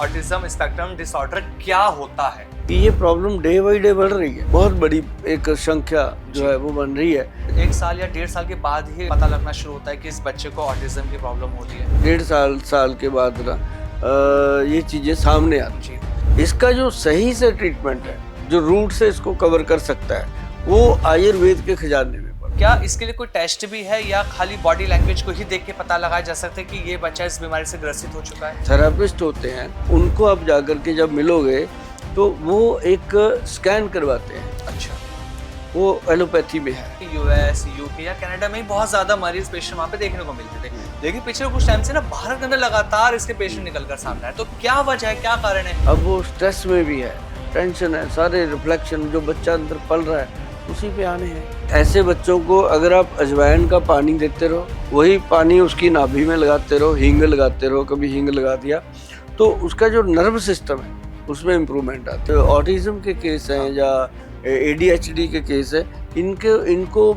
Autism spectrum disorder क्या होता है? कि ये प्रॉब्लम डे बाई डे बढ़ रही है, बहुत बड़ी एक संख्या जो है वो बन रही है। 1 साल या 1.5 साल के बाद ही पता लगना शुरू होता है कि इस बच्चे को ऑटिज्म की प्रॉब्लम हो रही है। 1.5 साल के बाद ना ये चीजें सामने आती जी। हैं। इसका जो सही से ट्रीटमेंट है, जो रूट से इसको कवर कर सकता है, वो आयुर्वेद के खजाने में पड़ा। क्या इसके लिए कोई टेस्ट भी है या खाली बॉडी लैंग्वेज को ही देख के पता लगाया जा सकता है कि ये बच्चा इस बीमारी से ग्रसित हो चुका है? थेरेपिस्ट होते हैं, उनको आप जाकर के जब मिलोगे तो वो एक स्कैन करवाते हैं। अच्छा। वो एलोपैथी में है। यूएस, यूके या कनाडा में ही बहुत ज्यादा मरीज पेशेंट वहाँ पे देखने को मिलते थे, लेकिन पिछले कुछ टाइम से ना भारत के अंदर लगातार इसके पेशेंट निकल कर सामने आए। तो क्या वजह है, क्या कारण है? अब वो स्ट्रेस में भी है, टेंशन है, सारे रिफ्लेक्शन जो बच्चा अंदर पल रहा है उसी पे आने हैं। ऐसे बच्चों को अगर आप अजवाइन का पानी देते रहो, वही पानी उसकी नाभि में लगाते रहो, हींग लगाते रहो, कभी हींग लगा दिया, तो उसका जो नर्व सिस्टम है उसमें इम्प्रूवमेंट आता है। ऑटिज्म के केस हैं या ADHD के केस है, इनको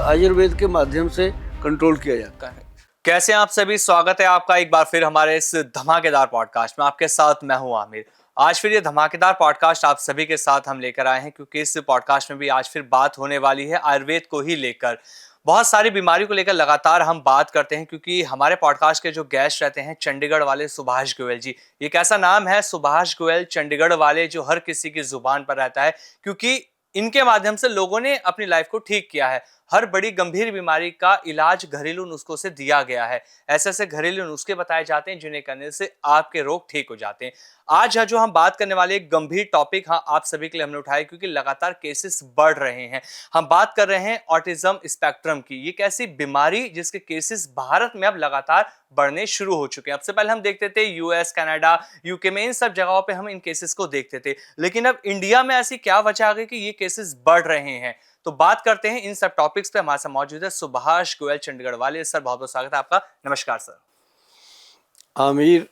आयुर्वेद के माध्यम से कंट्रोल किया जाता है। कैसे हैं आप सभी? स्वागत है आपका एक बार फिर हमारे इस धमाकेदार पॉडकास्ट में। आपके साथ मैं हूं आमिर। आज फिर ये धमाकेदार पॉडकास्ट आप सभी के साथ हम लेकर आए हैं, क्योंकि इस पॉडकास्ट में भी आज फिर बात होने वाली है आयुर्वेद को ही लेकर। बहुत सारी बीमारियों को लेकर लगातार हम बात करते हैं, क्योंकि हमारे पॉडकास्ट के जो गेस्ट रहते हैं चंडीगढ़ वाले सुभाष गोयल जी। ये कैसा नाम है, सुभाष गोयल चंडीगढ़ वाले, जो हर किसी की जुबान पर रहता है, क्योंकि इनके माध्यम से लोगों ने अपनी लाइफ को ठीक किया है। हर बड़ी गंभीर बीमारी का इलाज घरेलू नुस्खों से दिया गया है। ऐसे ऐसे घरेलू नुस्खे बताए जाते हैं जिन्हें करने से आपके रोग ठीक हो जाते हैं। आज जो हम बात करने वाले एक गंभीर टॉपिक आप सभी के लिए हमने उठाया, क्योंकि लगातार केसेस बढ़ रहे हैं। हम बात कर रहे हैं ऑटिज्म स्पेक्ट्रम की। ये एक ऐसी बीमारी जिसके केसेस भारत में अब लगातार बढ़ने शुरू हो चुके हैं। अब से पहले हम देखते थे यूएस, कनाडा, यूके में, इन सब जगहों पे हम इन केसेस को देखते थे, लेकिन अब इंडिया में ऐसी क्या वजह आ गई कि ये केसेस बढ़ रहे हैं? तो बात करते हैं इन सब टॉपिक्स पे। हमारे साथ मौजूद है सुभाष गोयल चंडीगढ़ वाले। सर, बहुत बहुत स्वागत है आपका। नमस्कार सर। आमिर,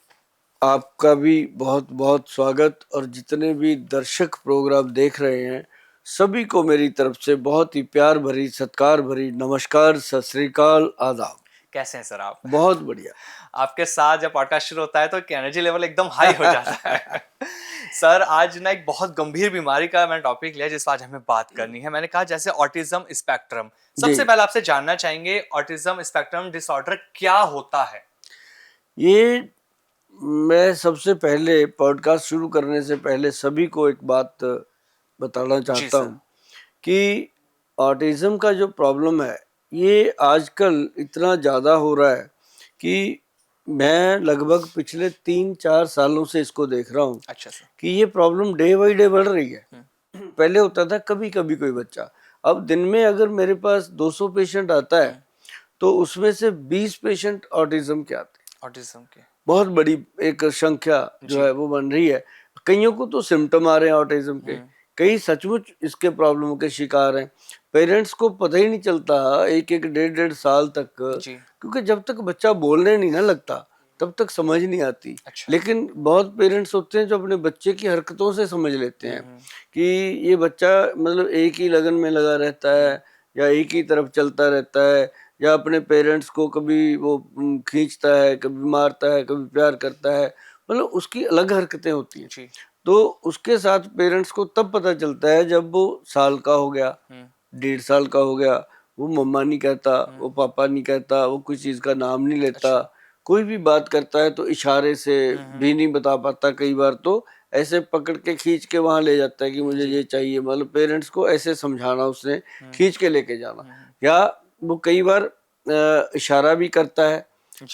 आपका भी बहुत बहुत स्वागत, और जितने भी दर्शक प्रोग्राम देख रहे हैं सभी को मेरी तरफ से बहुत ही प्यार भरी, सत्कार भरी नमस्कार, सत श्री अकाल, आदाब। कैसे हैं सर आप? बहुत बढ़िया। आपके साथ जब पॉडकास्ट शुरू होता है तो एनर्जी लेवल एकदम हाई हो जाता है। सर, आज ना एक बहुत गंभीर बीमारी का मैंने टॉपिक लिया जिस पर आज हमें बात करनी है। मैंने कहा जैसे ऑटिज्म स्पेक्ट्रम। सबसे पहले आपसे जानना चाहेंगे ऑटिज्म स्पेक्ट्रम डिसऑर्डर क्या होता है? ये मैं सबसे पहले पॉडकास्ट शुरू करने से पहले सभी को एक बात बताना चाहता हूँ कि ऑटिज्म का जो प्रॉब्लम है ये आजकल इतना ज़्यादा हो रहा है कि मैं लगभग पिछले 3-4 सालों से इसको देख रहा हूँ। अच्छा सर। कि ये प्रॉब्लम डे बाई डे बढ़ रही है। पहले होता था कभी कभी कोई बच्चा, अब दिन में अगर मेरे पास 200 पेशेंट आता है तो उसमें से 20 पेशेंट ऑटिज्म के आते हैं। ऑटिज्म के बहुत बड़ी एक संख्या जो है वो बन रही है। कईयों को तो सिम्टम आ रहे हैं ऑटिज्म के, कई सचमुच इसके प्रॉब्लम के शिकार हैं। पेरेंट्स को पता ही नहीं चलता एक एक 1.5 साल तक, क्योंकि जब तक बच्चा बोलने नहीं ना लगता तब तक समझ नहीं आती। अच्छा। लेकिन बहुत पेरेंट्स होते हैं जो अपने बच्चे की हरकतों से समझ लेते हैं कि ये बच्चा मतलब एक ही लगन में लगा रहता है या एक ही तरफ चलता रहता है, या अपने पेरेंट्स को कभी वो खींचता है, कभी मारता है, कभी प्यार करता है, मतलब उसकी अलग हरकतें होती हैं। तो उसके साथ पेरेंट्स को तब पता चलता है जब वो साल का हो गया, 1.5 साल का हो गया, वो मम्मा नहीं कहता, वो पापा नहीं कहता, वो कोई चीज़ का नाम नहीं लेता। कोई भी बात करता है तो इशारे से भी नहीं बता पाता, कई बार तो ऐसे पकड़ के खींच के वहां ले जाता है कि मुझे ये चाहिए, मतलब पेरेंट्स को ऐसे समझाना, उसने खींच के लेके जाना। या वो कई बार इशारा भी करता है,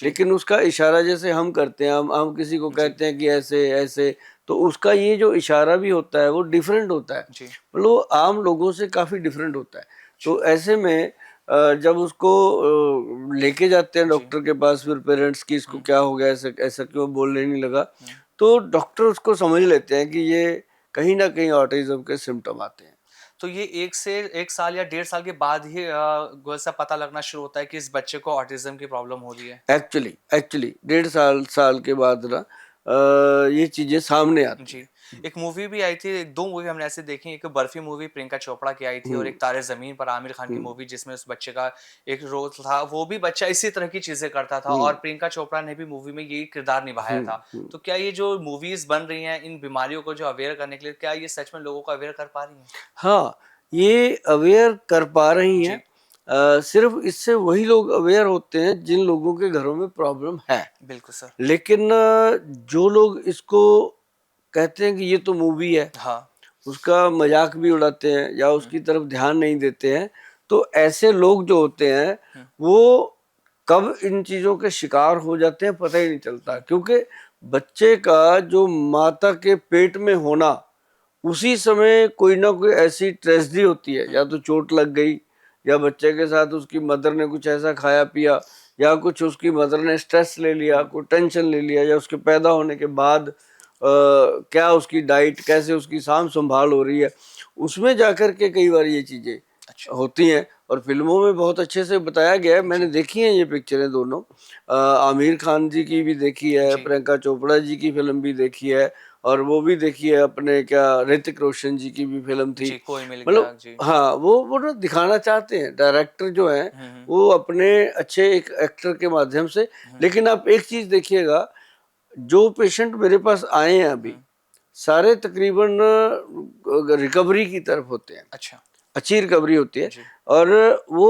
लेकिन उसका इशारा जैसे हम करते हैं, हम किसी को कहते हैं कि ऐसे ऐसे, तो उसका ये जो इशारा भी होता है वो डिफरेंट होता है, मतलब आम लोगों से काफी डिफरेंट होता है। तो ऐसे में जब उसको लेके जाते हैं डॉक्टर के पास, फिर पेरेंट्स की इसको क्या हो गया, ऐसा ऐसा क्यों बोलने नहीं लगा, तो डॉक्टर उसको समझ लेते हैं कि ये कहीं ना कहीं ऑटिज्म के सिम्टम आते हैं। तो ये 1 साल या 1.5 साल के बाद ही वैसा पता लगना शुरू होता है कि इस बच्चे को ऑटिज्म की प्रॉब्लम हो रही है? एक्चुअली 1.5 साल के बाद ना ये चीजें सामने आती हैं। एक मूवी भी आई थी, 2 मूवी हमने ऐसे देखी, एक बर्फी मूवी प्रियंका चोपड़ा की आई थी और एक तारे ज़मीन पर आमिर खान की मूवी जिसमें उस बच्चे का एक रोल था, वो भी बच्चा इसी तरह की चीज़ें करता था और प्रियंका चोपड़ा ने भी मूवी में यही किरदार निभाया था। तो क्या ये जो मूवीज़ बन रही हैं इन बीमारियों को जो अवेयर करने के लिए, क्या ये सच में लोगों को अवेयर कर पा रही हैं? हाँ, ये अवेयर कर पा रही हैं। जी, सिर्फ इससे वही लोग अवेयर होते हैं जिन लोगों के घरों में प्रॉब्लम है। बिल्कुल सर। लेकिन जो लोग इसको कहते हैं कि ये तो मूवी है, हाँ, उसका मजाक भी उड़ाते हैं या उसकी तरफ ध्यान नहीं देते हैं, तो ऐसे लोग जो होते हैं वो कब इन चीजों के शिकार हो जाते हैं पता ही नहीं चलता, क्योंकि बच्चे का जो माता के पेट में होना, उसी समय कोई ना कोई ऐसी ट्रेजेडी होती है, या तो चोट लग गई, या बच्चे के साथ उसकी मदर ने कुछ ऐसा खाया पिया, या कुछ उसकी मदर ने स्ट्रेस ले लिया, कोई टेंशन ले लिया, या उसके पैदा होने के बाद क्या उसकी डाइट, कैसे उसकी साम संभाल हो रही है, उसमें जाकर के कई बार ये चीजें अच्छा। होती हैं। और फिल्मों में बहुत अच्छे से बताया गया है, मैंने देखी है ये पिक्चरें दोनों। आमिर खान जी की भी देखी है, जी, प्रियंका चोपड़ा जी की फिल्म भी देखी है, और वो भी देखी है अपने क्या ऋतिक रोशन जी की भी फिल्म थी। जी, कोई मिल गया, मतलब जी। हाँ, वो ना दिखाना चाहते हैं डायरेक्टर जो है, हुँ, वो अपने अच्छे एक एक्टर के माध्यम से। लेकिन आप एक चीज देखिएगा, जो पेशेंट मेरे पास आए हैं अभी, हुँ, सारे तकरीबन रिकवरी की तरफ होते हैं, अच्छा, अच्छी रिकवरी होती है। जी, और वो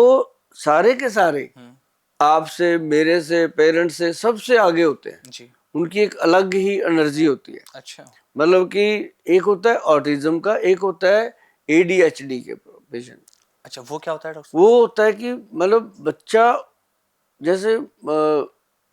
सारे के सारे हुँ, आपसे, मेरे से, पेरेंट्स से सबसे आगे होते हैं। जी, उनकी एक अलग ही एनर्जी होती है। अच्छा, मतलब कि एक होता है ऑटिज्म का, एक होता है एडीएचडी के पेशेंट। अच्छा, वो क्या होता है डॉक्टर साहब? वो होता है कि मतलब बच्चा जैसे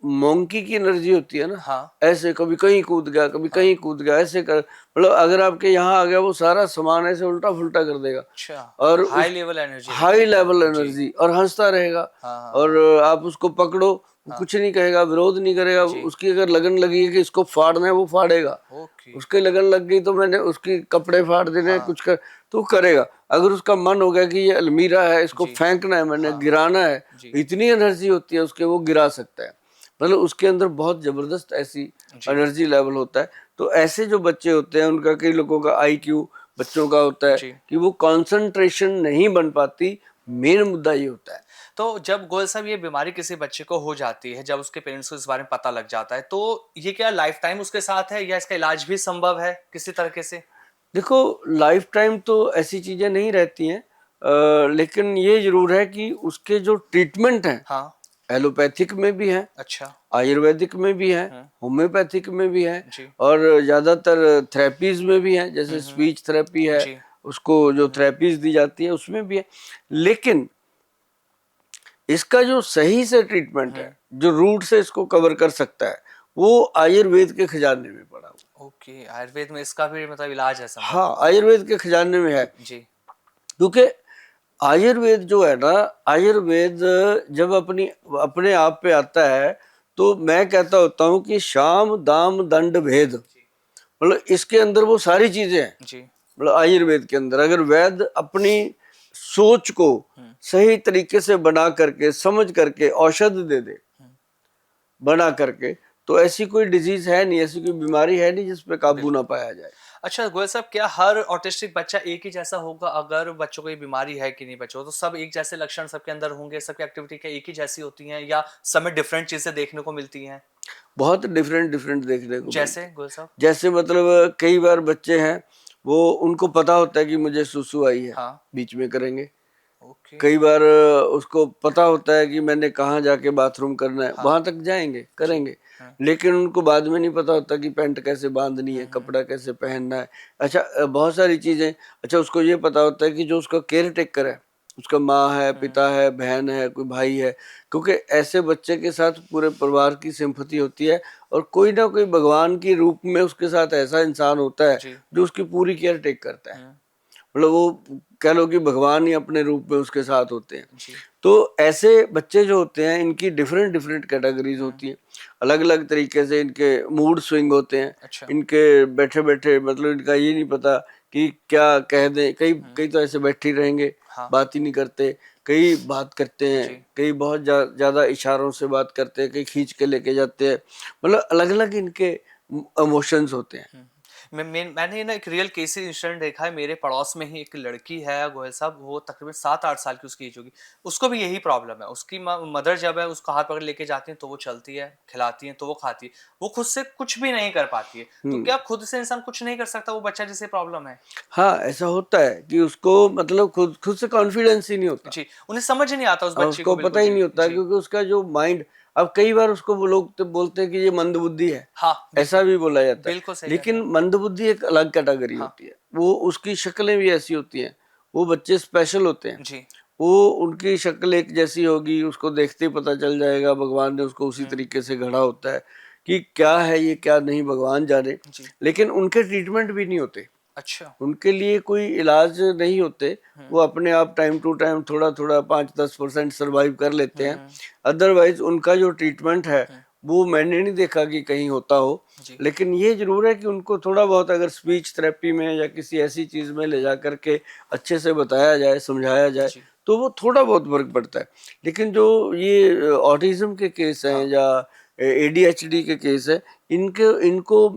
मोंकी की एनर्जी होती है ना, हाँ, ऐसे कभी कहीं कूद गया, कभी हाँ, कहीं कूद गया, ऐसे कर, मतलब अगर आपके यहाँ आ गया वो सारा सामान ऐसे उल्टा फुल्टा कर देगा। अच्छा, और हाई उस लेवल एनर्जी हाई रखती है, लेवल जी, एनर्जी, और हंसता रहेगा। हाँ, हाँ, और हाँ, आप उसको पकड़ो, वो हाँ, कुछ नहीं कहेगा, विरोध नहीं करेगा। जी, उसकी अगर लगन लगी है कि इसको फाड़ना है, वो फाड़ेगा। ओके, उसके लगन लग गई तो मैंने उसकी कपड़े फाड़ देने हैं, हाँ, कुछ कर, तो वो करेगा। अगर उसका मन हो गया कि ये अलमीरा है, इसको जी, फेंकना है, मैंने हाँ, गिराना है, जी, इतनी एनर्जी होती है उसके, वो गिरा सकता है। मतलब उसके अंदर बहुत जबरदस्त ऐसी जी, एनर्जी लेवल होता है। तो ऐसे जो बच्चे होते हैं, उनका, कई लोगों का आईक्यू बच्चों का होता है जी। कि वो कंसंट्रेशन नहीं बन पाती। मेन मुद्दा ये होता है। तो जब गोयल साहब ये बीमारी किसी बच्चे को हो जाती है, जब उसके पेरेंट्स को इस बारे में पता लग जाता है, तो ये क्या लाइफ टाइम उसके साथ है या इसका इलाज भी संभव है किसी तरीके से? देखो, लाइफ टाइम तो ऐसी चीजें नहीं रहती हैं, लेकिन ये जरूर है कि उसके जो ट्रीटमेंट हैं, हाँ, एलोपैथिक में भी हैं, अच्छा, आयुर्वेदिक में भी हैं, हुँ, होम्योपैथिक में भी हैं, जी, और ज़्यादातर थेरेपीज में भी हैं, जैसे स्पीच थेरेपी है, जी, उसको जो थेरेपीज दी जाती है उसमें भी है। लेकिन इसका जो सही से ट्रीटमेंट हुँ, है, जो रूट से इसको कवर कर सकता है, वो आयुर्वेद के खजाने में पड़ा हुआ है। ओके, आयुर्वेद में इसका भी मतलब इलाज है संभव? हाँ, आयुर्वेद के खजाने में है। जी, क्योंकि आयुर्वेद जो है ना, आयुर्वेद जब अपने आप पे आता है, तो मैं कहता होता हूँ कि शाम दाम दंड भेद, मतलब इसके अंदर वो सारी चीजें हैं। जी, मतलब आयुर्वेद के अंदर अगर वैद अपनी सोच को हुँ, सही तरीके से बना करके, समझ करके औषध दे दे, हुँ, बना करके, तो ऐसी कोई डिजीज है नहीं, ऐसी कोई बीमारी है नहीं जिस पे काबू ना बिल्कुल। पाया जाए। अच्छा गोयल साहब, क्या हर ऑटिस्टिक बच्चा एक ही जैसा होगा? अगर बच्चों को ये बीमारी है कि नहीं बच्चों को, तो सब एक जैसे लक्षण सबके अंदर होंगे, सबकी एक्टिविटी क्या एक ही जैसी होती हैं या सब में डिफरेंट चीजें देखने को मिलती हैं? बहुत डिफरेंट डिफरेंट देखने को जैसे मिलते हैं। गोयल साहब? जैसे मतलब कई बार बच्चे हैं, वो उनको पता होता है कि मुझे सुसु आई है, हाँ, बीच में करेंगे। ओके, कई बार उसको पता होता है कि मैंने कहाँ जाके बाथरूम करना है, हाँ, वहां तक जाएंगे, जी, करेंगे। हाँ, लेकिन उनको बाद में नहीं पता होता कि पैंट कैसे बांधनी है, कपड़ा कैसे पहनना है। अच्छा, बहुत सारी चीजें। अच्छा, उसको ये पता होता है कि जो उसका केयर टेकर है, उसका माँ है, पिता है, बहन है, कोई भाई है, क्योंकि ऐसे बच्चे के साथ पूरे परिवार की सिंपैथी होती है, और कोई ना कोई भगवान की रूप में उसके साथ ऐसा इंसान होता है जी, जो उसकी पूरी केयर टेक करता है। हुँ, मतलब वो, कह लो कि भगवान ही अपने रूप में उसके साथ होते हैं। जी, तो ऐसे बच्चे जो होते हैं, इनकी डिफरेंट डिफरेंट कैटेगरीज हुँ, होती हैं। अलग अलग तरीके से इनके मूड स्विंग होते हैं। अच्छा, इनके बैठे बैठे, मतलब इनका ये नहीं पता कि क्या कह दें। कई हुँ, कई तो ऐसे बैठे ही रहेंगे, हाँ, बात ही नहीं करते। कई बात करते हैं, जी, कई बहुत ज्यादा इशारों से बात करते हैं, कई खींच के लेके जाते हैं। मतलब अलग अलग इनके इमोशंस होते हैं। हुँ। मैंने ना एक रियल केस इंसिडेंट देखा है। मेरे पड़ोस में ही एक लड़की है गोयल साहब, वो तकरीबन 7-8 साल की उसकी एज होगी। उसको भी यही प्रॉब्लम है। उसकी मदर जब है उसका हाथ पकड़ लेके जाती हैं तो वो चलती है, खिलाती हैं तो वो खाती है। वो खुद से कुछ भी नहीं कर पाती है। तो क्या खुद से इंसान कुछ नहीं कर सकता, वो बच्चा जिसे प्रॉब्लम है? हाँ, ऐसा होता है कि उसको मतलब खुद खुद से कॉन्फिडेंस ही नहीं होता, जी, उन्हें समझ ही नहीं आता उस और बच्चे को उसको पता बिल्कुल। ही जी, नहीं होता जी। क्योंकि उसका जो माइंड, अब कई बार उसको वो लोग तो बोलते हैं कि ये मंदबुद्धि है, हाँ, ऐसा बिल्कुल। भी बोला जाता है। बिल्कुल सही कह रहे लेकिन हैं। मंदबुद्धि एक अलग कैटेगरी हाँ, होती है, वो उसकी शक्लें भी ऐसी होती हैं, वो बच्चे स्पेशल होते हैं। जी। वो उनकी शक्ल एक जैसी होगी, उसको देखते ही पता चल जाएगा, भगवान ने उसको उसी हुँ, तरीके से गढ़ा होता है कि क्या है ये क्या नहीं भगवान जाने। जी। लेकिन उनके ट्रीटमेंट भी नहीं होते, अच्छा। उनके लिए कोई इलाज नहीं होते, हुँ, वो अपने आप टाइम टू टाइम थोड़ा थोड़ा 5-10% सर्वाइव कर लेते हुँ, हैं। हुँ, अदरवाइज उनका जो ट्रीटमेंट है हुँ। वो मैंने नहीं देखा कि कहीं होता हो। जी, लेकिन ये जरूर है कि उनको थोड़ा बहुत अगर स्पीच थेरेपी में या किसी ऐसी चीज में ले जा करके अच्छे से बताया जाए, समझाया जाए, जी। तो वो थोड़ा बहुत फर्क पड़ता है। लेकिन जो ये ऑटिज्म के केस हैं हाँ, या एडीएचडी के केस है, इनके इनको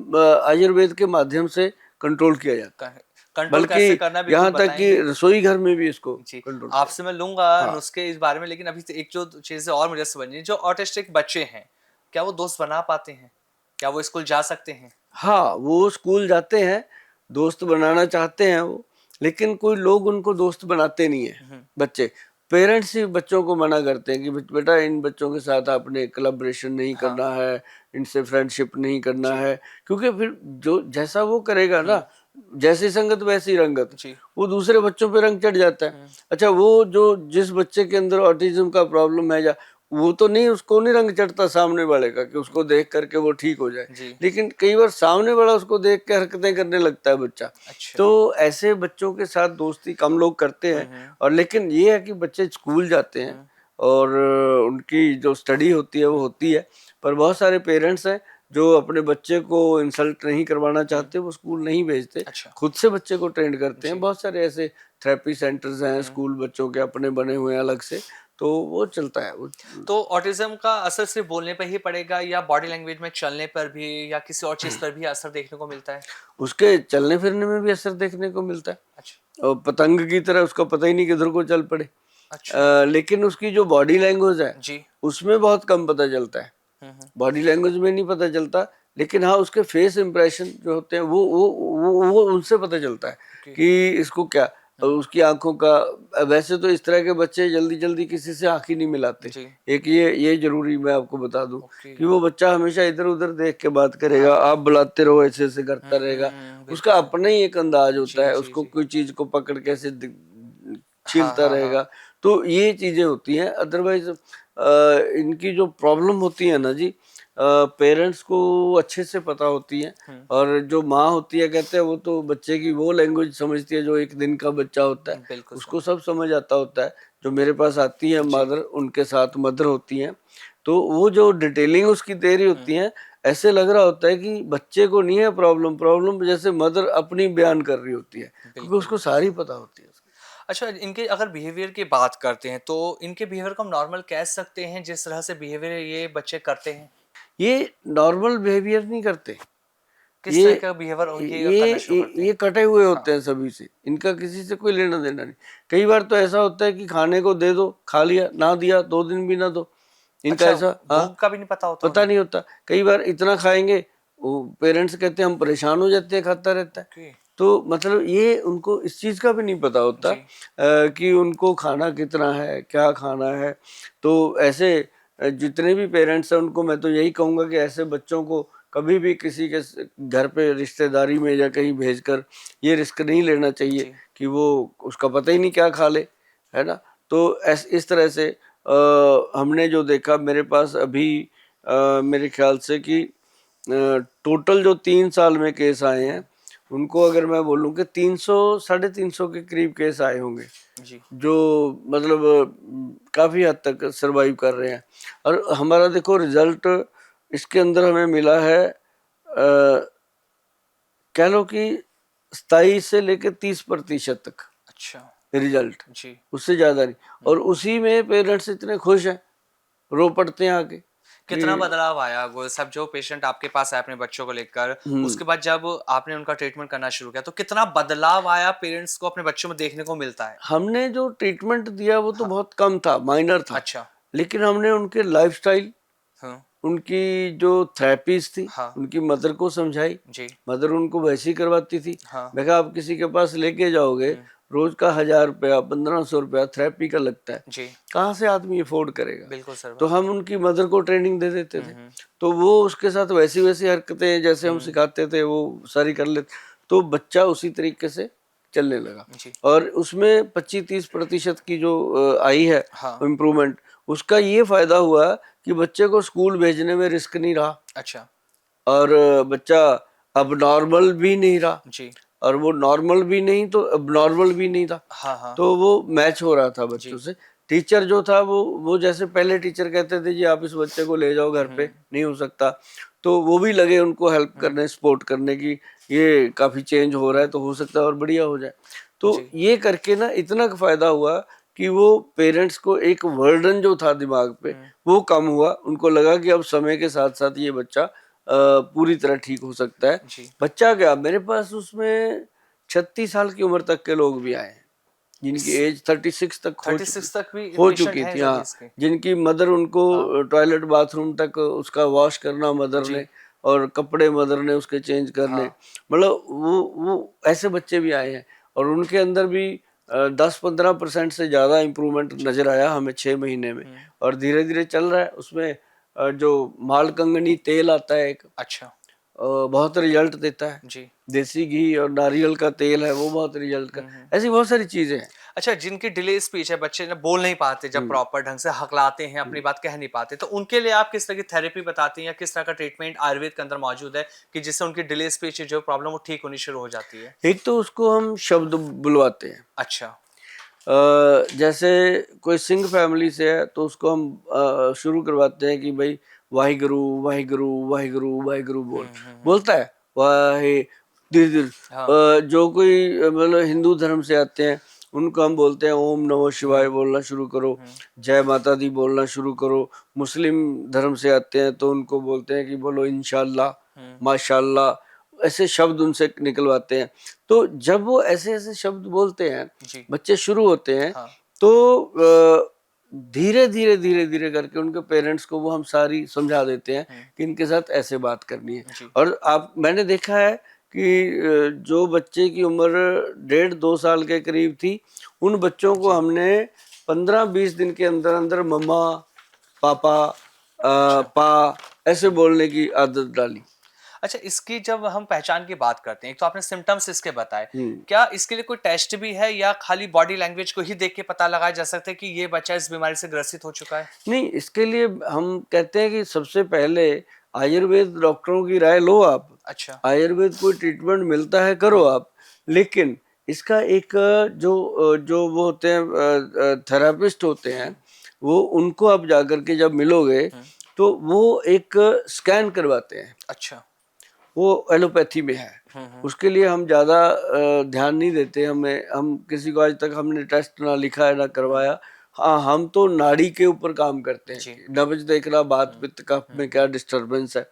आयुर्वेद के माध्यम से कंट्रोल किया जाता है। क कंट्रोल बल्कि कैसे करना है बिल्कुल यहाँ तक कि बताएँगे? रसोई घर में भी इसको जी, कंट्रोल किया आपसे मैं लूँगा जाता है। हाँ, नुस्खे इस बारे में, लेकिन अभी तो एक जो चीज़ें और मुझे समझनी है, जो ऑटिस्टिक बच्चे हैं, क्या वो दोस्त बना पाते हैं? क्या वो स्कूल जा सकते हैं? हाँ, वो स्कूल जाते हैं, दोस्त बनाना चाहते हैं वो, लेकिन कोई लोग उनको दोस्त बनाते नहीं है, हुँ, बच्चे। पेरेंट्स ही बच्चों को मना करते हैं कि बेटा इन बच्चों के साथ आपने कोलैबोरेशन नहीं हाँ, करना है, इनसे फ्रेंडशिप नहीं करना जी, है, क्योंकि फिर जो जैसा वो करेगा हुँ, ना, जैसी संगत वैसी रंगत, जी, वो दूसरे बच्चों पे रंग चढ़ जाता है। हुँ, अच्छा, वो जो जिस बच्चे के अंदर ऑटिज्म का प्रॉब्लम है, या वो तो नहीं, उसको नहीं रंग चढ़ता सामने वाले का कि उसको देख करके वो ठीक हो जाए, जी, लेकिन कई बार सामने वाला उसको देख के हरकतें करने लगता है बच्चा। अच्छा, तो ऐसे बच्चों के साथ दोस्ती कम लोग करते हुँ, हैं। हुँ, और लेकिन ये है कि बच्चे स्कूल जाते हैं हुँ, और उनकी जो स्टडी होती है वो होती है। पर बहुत सारे पेरेंट्स हैं जो अपने बच्चे को इंसल्ट नहीं करवाना हुँ, चाहते, वो स्कूल नहीं भेजते, अच्छा, खुद से बच्चे को ट्रेंड करते हैं। जी, बहुत सारे ऐसे थेरेपी सेंटर्स हैं, हुँ। स्कूल बच्चों के अपने बने हुए हैं अलग से, तो वो चलता है वो। तो ऑटिज़्म का असर सिर्फ़ बोलने पे ही पड़ेगा या बॉडी लैंग्वेज में चलने पर भी या किसी और चीज़ पर भी असर देखने को मिलता है? उसके चलने फिरने में भी असर देखने को मिलता है, अच्छा, और पतंग की तरह उसका पता ही नहीं किधर को चल पड़े। अच्छा, लेकिन उसकी जो बॉडी लैंग्वेज है जी, उसमें बहुत कम पता चलता है, हुँ, हुँ, बॉडी लैंग्वेज में नहीं पता चलता। लेकिन हाँ, उसके फेस इंप्रेशन जो होते हैं वो उनसे पता चलता है ओके, कि इसको क्या, और हुँ, उसकी आंखों का। वैसे तो इस तरह के बच्चे जल्दी जल्दी किसी से आंख ही नहीं मिलाते। जी, एक ये जरूरी मैं आपको बता दूं ओके, कि वो बच्चा हमेशा इधर उधर देख के बात हाँ, करेगा, आप बुलाते रहो ऐसे ऐसे हुँ, करता रहेगा। बिल्कुल उसका सही। अपना ही एक अंदाज होता जी, है, जी, उसको जी। कोई चीज को पकड़ के ऐसे हाँ, छीलता हाँ, हाँ, रहेगा। तो ये चीजें होती हैं। अदरवाइज इनकी जो प्रॉब्लम होती है ना जी, पेरेंट्स को अच्छे से पता होती है। हुँ, और जो माँ होती है, कहते हैं वो तो बच्चे की वो लैंग्वेज समझती है जो एक दिन का बच्चा होता है, बिल्कुल सही। उसको सब समझ आता होता है। जो मेरे पास आती है जी, मदर, उनके साथ मदर होती हैं, तो वो जो डिटेलिंग उसकी दे रही हुँ, होती है, ऐसे लग रहा होता है कि बच्चे को नहीं है प्रॉब्लम, प्रॉब्लम जैसे मदर अपनी बयान कर रही होती है, क्योंकि बिल्कुल। उसको सारी पता होती है। अच्छा, इनके अगर बिहेवियर की बात करते हैं, तो इनके बिहेवियर को हम नॉर्मल कह सकते हैं, जिस तरह से बिहेवियर ये बच्चे करते हैं? ये नॉर्मल बिहेवियर नहीं करते, किस ये तरह का बिहेवियर ये करना शुरू करते ये हैं? कटे हुए हाँ, होते हैं सभी से, इनका किसी से कोई लेना देना नहीं। कई बार तो ऐसा होता है कि खाने को दे दो, खा लिया, ना दिया 2 दिन भी ना दो, इनका अच्छा, ऐसा। हाँ, भूख का भी नहीं पता होता पता उन्हें? नहीं होता। कई बार इतना खाएंगे, वो पेरेंट्स कहते हैं हम परेशान हो जाते हैं, खाता रहता है। ओके, तो मतलब ये उनको इस चीज का भी नहीं पता होता जी, कि उनको खाना कितना है, क्या खाना है। तो ऐसे जितने भी पेरेंट्स हैं उनको मैं तो यही कहूंगा कि ऐसे बच्चों को कभी भी किसी के घर पे रिश्तेदारी में या कहीं भेजकर ये रिस्क नहीं लेना चाहिए जी, कि वो उसका पता ही नहीं क्या खा ले, है ना। तो इस तरह से हमने जो देखा मेरे पास अभी, मेरे ख्याल से कि टोटल जो 3 साल में केस आए हैं, उनको अगर मैं बोलूं कि 300 350 के करीब केस आए होंगे, जी, जो मतलब काफी हद तक सरवाइव कर रहे हैं। और हमारा देखो रिजल्ट इसके अंदर हमें मिला है, कह लो कि 27 से लेकर 30% तक अच्छा, रिजल्ट, जी। उससे ज्यादा नहीं। हुँ। और उसी में पेरेंट्स इतने खुश हैं, रो पड़ते हैं आके। कितना कि बदलाव आया गोयल साहब, जो पेशेंट आपके पास आए अपने बच्चों को लेकर, उसके बाद जब आपने उनका ट्रीटमेंट करना शुरू किया तो कितना बदलाव आया पेरेंट्स को अपने बच्चों में देखने को मिलता है? हमने जो ट्रीटमेंट दिया वो तो हाँ। बहुत कम था, माइनर था, अच्छा। लेकिन हमने उनके लाइफस्टाइल, हाँ। उनकी जो थेरेपीज थी, हाँ। उनकी मदर को समझाई। जी। मदर उनको वैसे ही करवाती थी। हाँ। मैं कहा आप किसी के पास लेके जाओगे, रोज का 1000 रुपया 1500 रुपया थेरेपी का लगता है, जी। कहाँ से आदमी अफोर्ड करेगा। बिल्कुल सर तो बात। हम उनकी मदर को ट्रेनिंग दे देते थे, तो वो उसके साथ वैसी वैसी हरकतें जैसे हम सिखाते थे वो सारी कर लेते, तो बच्चा उसी तरीके से चलने लगा। जी। और उसमें 25-30% की जो आई है हाँ। इम्प्रूवमेंट, उसका ये फायदा हुआ कि बच्चे को स्कूल भेजने में रिस्क नहीं रहा, अच्छा। और बच्चा अब नॉर्मल भी नहीं रहा, जी। और वो नॉर्मल भी नहीं तो अब नॉर्मल भी नहीं था, हाँ। हाँ। तो वो मैच हो रहा था बच्चों जी। से। टीचर जो था वो जैसे पहले टीचर कहते थे जी आप इस बच्चे को ले जाओ घर पे, नहीं हो सकता, तो वो भी लगे उनको हेल्प करने, सपोर्ट करने की, ये काफी चेंज हो रहा है तो हो सकता है और बढ़िया हो जाए। तो जी। ये करके ना इतना फायदा हुआ कि वो पेरेंट्स को एक वर्डन जो था दिमाग पे वो कम हुआ, उनको लगा कि अब समय के साथ साथ ये बच्चा पूरी तरह ठीक हो सकता है। जी। बच्चा क्या, मेरे पास उसमें 36 साल की उम्र तक के लोग भी आए हैं जिनकी इस एज 36 तक 36 तक भी हो पेशेंट चुकी हैं थी। अभी हाँ, इसके? जिनकी मदर उनको हाँ। टॉयलेट बाथरूम तक उसका वॉश करना मदर जी। ने, और कपड़े मदर ने उसके चेंज करने, हाँ। मतलब वो ऐसे बच्चे भी आए हैं, और उनके अंदर भी 10-15% से ज़्यादा इम्प्रूवमेंट जी। नजर आया हमें 6 महीने में। और धीरे धीरे चल रहा है। उसमें जो मालकंगनी तेल आता है एक, अच्छा। बहुत रिजल्ट देता है। जी। देसी घी और नारियल का तेल है वो बहुत रिजल्ट का, ऐसी बहुत सारी चीजें हैं। अच्छा, जिनकी डिले स्पीच है, बच्चे ना बोल नहीं पाते, जब हम्म, प्रॉपर ढंग से हकलाते हैं, अपनी बात कह नहीं पाते, तो उनके लिए आप किस तरह की थेरेपी बताती हैं या किस तरह का ट्रीटमेंट आयुर्वेद के अंदर मौजूद है कि जिससे उनकी डिले स्पीच जो प्रॉब्लम वो ठीक होनी शुरू हो जाती है? एक तो उसको हम शब्द बुलवाते हैं। अच्छा। जैसे कोई सिंह फैमिली से है तो उसको हम शुरू करवाते हैं कि भाई वाहिगुरु वाहिगुरु वाहिगुरु वाहिगुरु बोलता है, वाहे धीरे धीरे। हाँ। जो कोई मतलब हिंदू धर्म से आते हैं उनको हम बोलते हैं ओम नमः शिवाय बोलना शुरू करो, जय माता दी बोलना शुरू करो। मुस्लिम धर्म से आते हैं तो उनको बोलते हैं कि बोलो इंशाल्लाह, माशाल्लाह, ऐसे शब्द उनसे निकलवाते हैं। तो जब वो ऐसे ऐसे शब्द बोलते हैं, जी। बच्चे शुरू होते हैं, हाँ। तो धीरे धीरे धीरे धीरे करके उनके पेरेंट्स को वो हम सारी समझा देते हैं कि इनके साथ ऐसे बात करनी है। जी। और आप, मैंने देखा है कि जो बच्चे की उम्र 1.5-2 साल के करीब थी, उन बच्चों को जी। हमने 15-20 दिन के अंदर अंदर मम्मा, पापा, अच्छा। पा ऐसे बोलने की आदत डाली। अच्छा, इसकी जब हम पहचान की बात करते हैं, एक तो आपने सिम्टम्स इसके बताए, हम्म। क्या इसके लिए कोई टेस्ट भी है या खाली बॉडी लैंग्वेज को ही देख के पता लगाया जा सकता है कि ये बच्चा इस बीमारी से ग्रसित हो चुका है? नहीं, इसके लिए हम कहते हैं कि सबसे पहले आयुर्वेद डॉक्टरों की राय लो आप। अच्छा। आयुर्वेद कोई ट्रीटमेंट मिलता है करो आप, लेकिन इसका एक जो वो होते हैं थेरापिस्ट होते हैं, वो उनको आप जाकर के जब मिलोगे तो वो एक स्कैन करवाते हैं। अच्छा। वो एलोपैथी में है, उसके लिए हम ज़्यादा ध्यान नहीं देते। हम किसी को आज तक हमने टेस्ट ना लिखा है ना करवाया। हाँ, हम तो नाड़ी के ऊपर काम करते हैं जी। कि नब्ज देखना, बात पित्त कफ में क्या डिस्टरबेंस है,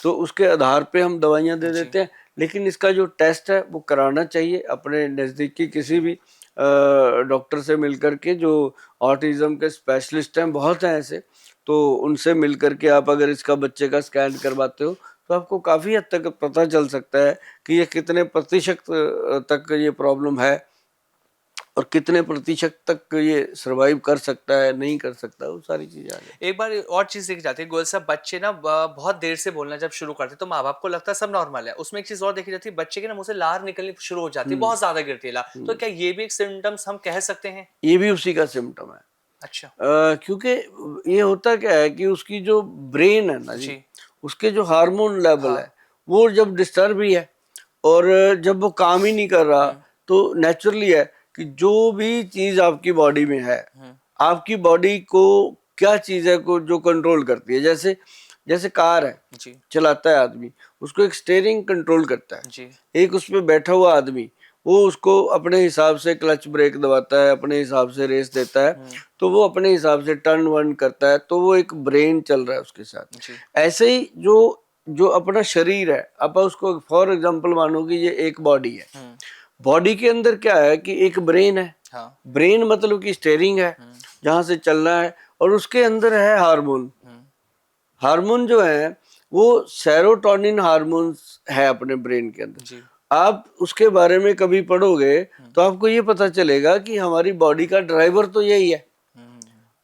तो उसके आधार पे हम दवाइयाँ दे जी। देते हैं। लेकिन इसका जो टेस्ट है वो कराना चाहिए अपने नज़दीकी किसी भी डॉक्टर से मिल करके, जो ऑटिज्म के स्पेशलिस्ट हैं, बहुत हैं ऐसे, तो उनसे मिल करके आप अगर इसका बच्चे का स्कैन करवाते हो तो आपको काफ़ी हद तक पता चल सकता है कि ये कितने प्रतिशत तक ये प्रॉब्लम है, और कितने प्रतिशत तक ये सरवाइव कर सकता है, नहीं कर सकता, वो सारी चीज़ें आ जाती एक बार और चीज देखी जाती है गोयल साहब, बच्चे ना बहुत देर से बोलना जब शुरू करते हैं तो माँ बाप को लगता है सब नॉर्मल है। उसमें एक चीज और देखी जाती है, बच्चे के ना मुंह से लार निकलनी शुरू हो जाती है, बहुत ज्यादा गिरती है लार, तो क्या ये भी एक सिम्टम्स हम कह सकते हैं? है। ये भी उसी का सिम्टम है। अच्छा। क्योंकि ये होता क्या है कि उसकी जो ब्रेन है ना जी, जी। उसके जो हार्मोन लेवल हाँ। है वो जब डिस्टर्ब ही है, और जब वो काम ही नहीं कर रहा, तो नेचुरली है कि जो भी चीज आपकी बॉडी में है, आपकी बॉडी को क्या चीज है को जो कंट्रोल करती है, जैसे जैसे कार है, जी। चलाता है आदमी, उसको एक स्टीयरिंग कंट्रोल करता है। जी। एक उसमें बैठा हुआ आदमी, वो उसको अपने हिसाब से क्लच ब्रेक दबाता है, अपने हिसाब से रेस देता है, तो वो अपने हिसाब से टर्न वर्न करता है, तो वो एक ब्रेन चल रहा है उसके साथ। जी। ऐसे ही जो जो अपना शरीर है, आप उसको फॉर एग्जांपल मानो कि ये एक बॉडी है, बॉडी के अंदर क्या है कि एक ब्रेन है, हाँ। ब्रेन मतलब कि स्टेयरिंग है जहां से चलना है, और उसके अंदर है हार्मोन। हार्मोन जो है वो सेरोटोनिन हार्मोन है अपने ब्रेन के अंदर। जी। आप उसके बारे में कभी पढ़ोगे तो आपको ये पता चलेगा कि हमारी बॉडी का ड्राइवर तो यही है,